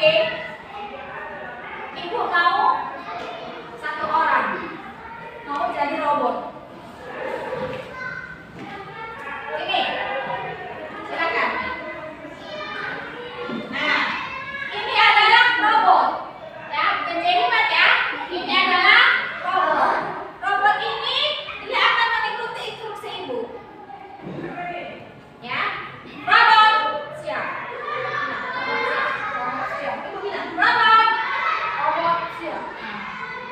Oke. Ibu mau satu orang mau jadi robot. Ini, silakan. Nah, ini adalah robot. Ya, bukan jelimet ya. Ini adalah robot. Robot ini dia akan mengikuti instruksi ibu. Ya, robot siap. Siap. Ibu bilang robot. Robot siap.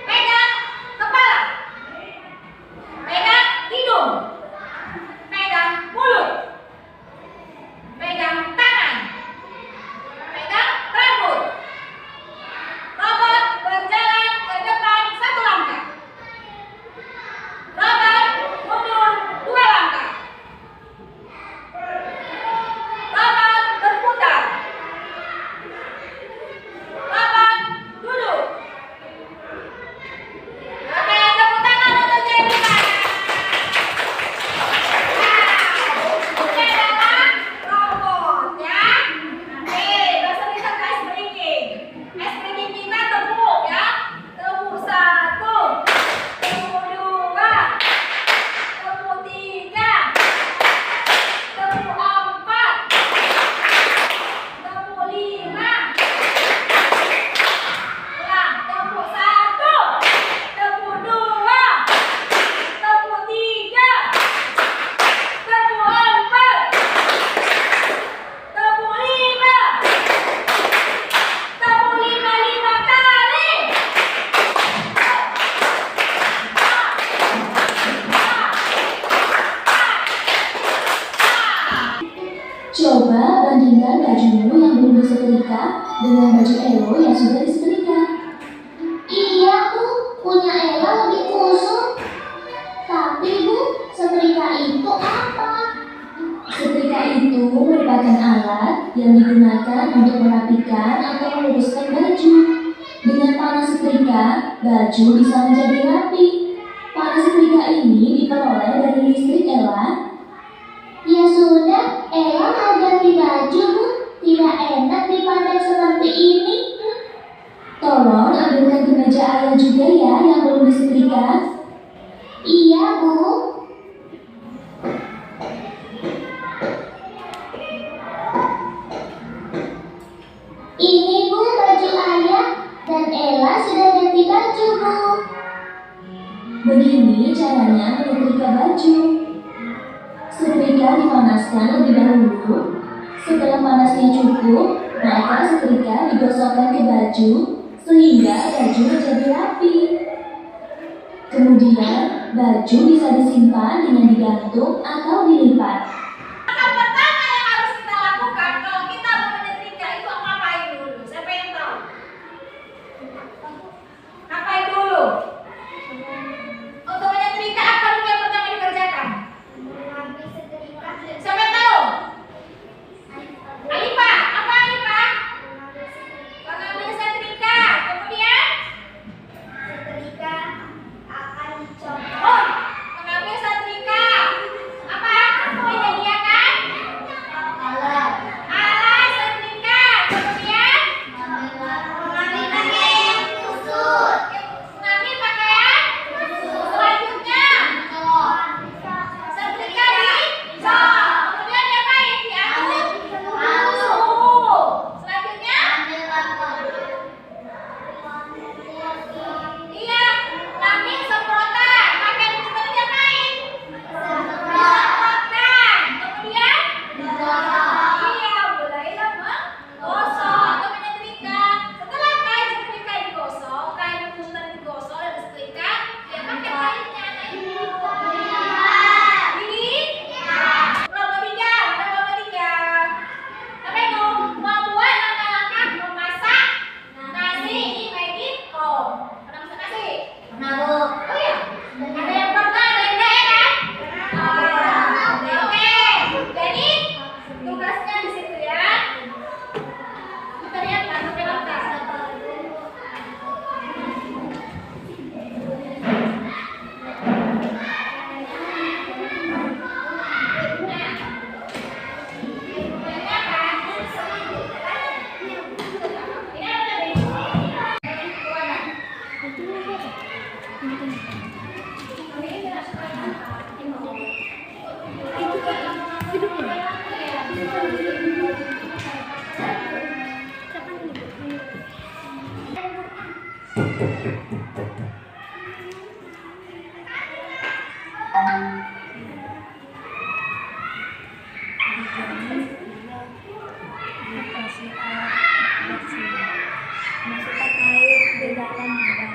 Pegang kepala. Pegang hidung. Pegang mulut. Pegang tangan. Pegang rambut. Robot berjalan ke depan 1 langkah. Robot mundur 2 langkah. Robot berputar. Robot duduk. Oke, tepuk tangan untuk Jessica. Ini adalah robot ya. Oke, besok kita ke ice breaking. Ice breaking kita tepuk ya. Tepuk 1, tepuk 2, tepuk 3, tepuk 4, tepuk 5. Ulang, tepuk 1, tepuk 2, tepuk 3, tepuk 4, tepuk 5, tepuk 5 kali. Coba bandingkan bajumu yang belum disetrika dengan baju Elo yang sudah disetrika. Iya Bu, punya Ella lebih kusut. Tapi Bu, setrika itu apa? Setrika itu merupakan alat yang digunakan untuk merapikan atau meluruskan baju. Dengan panas setrika, baju bisa menjadi rapi. Panas setrika ini diperoleh dari listrik Ella. Ya sudah, Ella mau ganti baju Bu. Tidak enak dipandang seperti ini. Tolong ambilkan kemeja ayah juga ya yang belum disetrika. Iya Bu. Ini Bu baju ayah dan Ella sudah ganti baju Bu. Begini caranya menyetrika baju. Setrika dipanaskan lebih dahulu. Setelah panasnya cukup, maka setrika digosokkan ke baju sehingga baju menjadi rapi. Kemudian, baju bisa disimpan dengan digantung atau dilipat. Langkah pertama yang harus kita lakukan kalau kita mau menyetrika itu ngapain dulu? Siapa yang tahu? Ngapain dulu? Untuk menyetrika apa dulu yang pertama dikerjakan? Siapa yang tahu? Alifa, apa Alifa? Mengambil setrika, kemudian? Setrika akan dicopot. Oh, mengambil setrika. Apa? Masukkan air ke dalam wadah.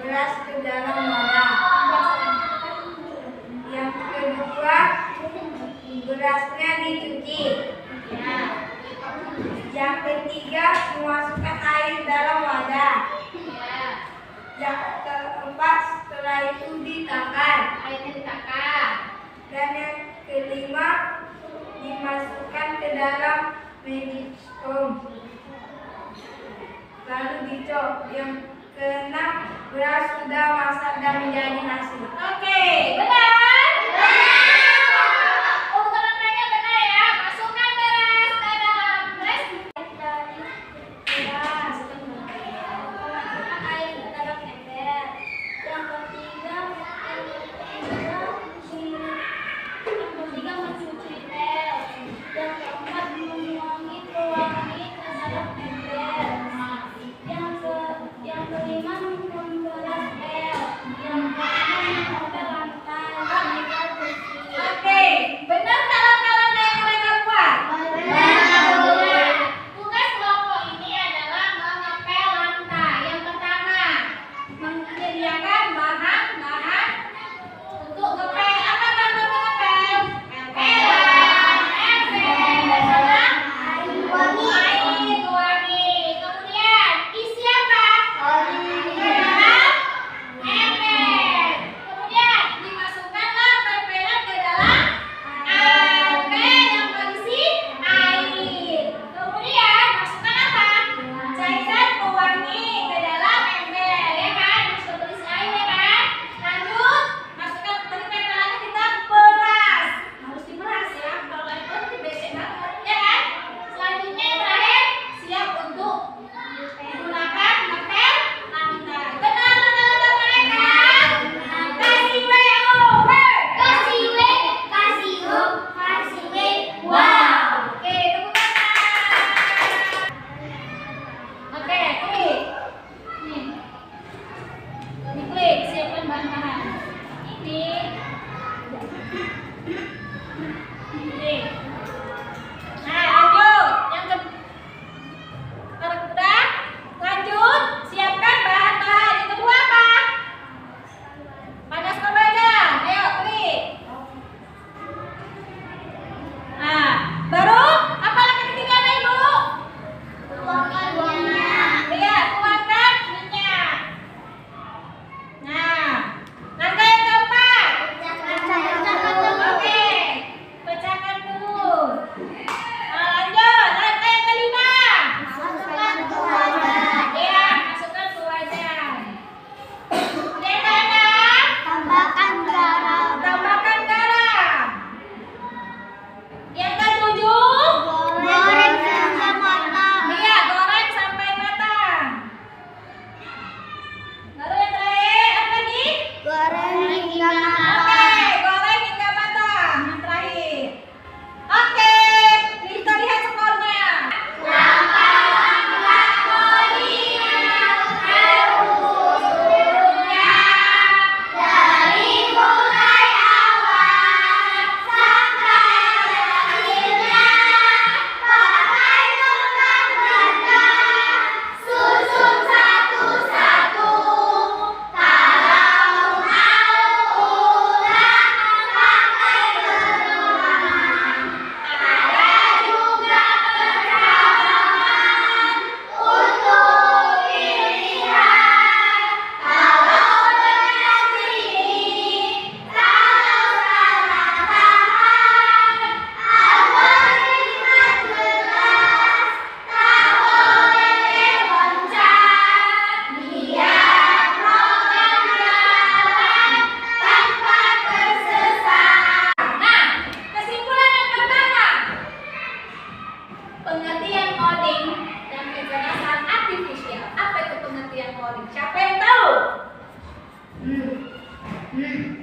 Beras ke dalam wadah. Yang kedua, berasnya dicuci. Yang ketiga, memasukkan air dalam wadah. Yang keempat, setelah itu ditakar. Dan yang kelima, dimasukkan ke dalam magic spoon. Lalu dicop. Yang keenam, beras sudah masak dan menjadi nasi. Oke, benar? Untuk nanya benar ya. Masukkan beras ke dalam beras. Masukkan air ke dalam ember. Yang ketiga mencuci tel. Yang keempat menuangi pewangi ke dalam ember. Yang kelima memberas tel. Yang keenam menempel lantai. elektronik. Siapa yang tahu? Hmm.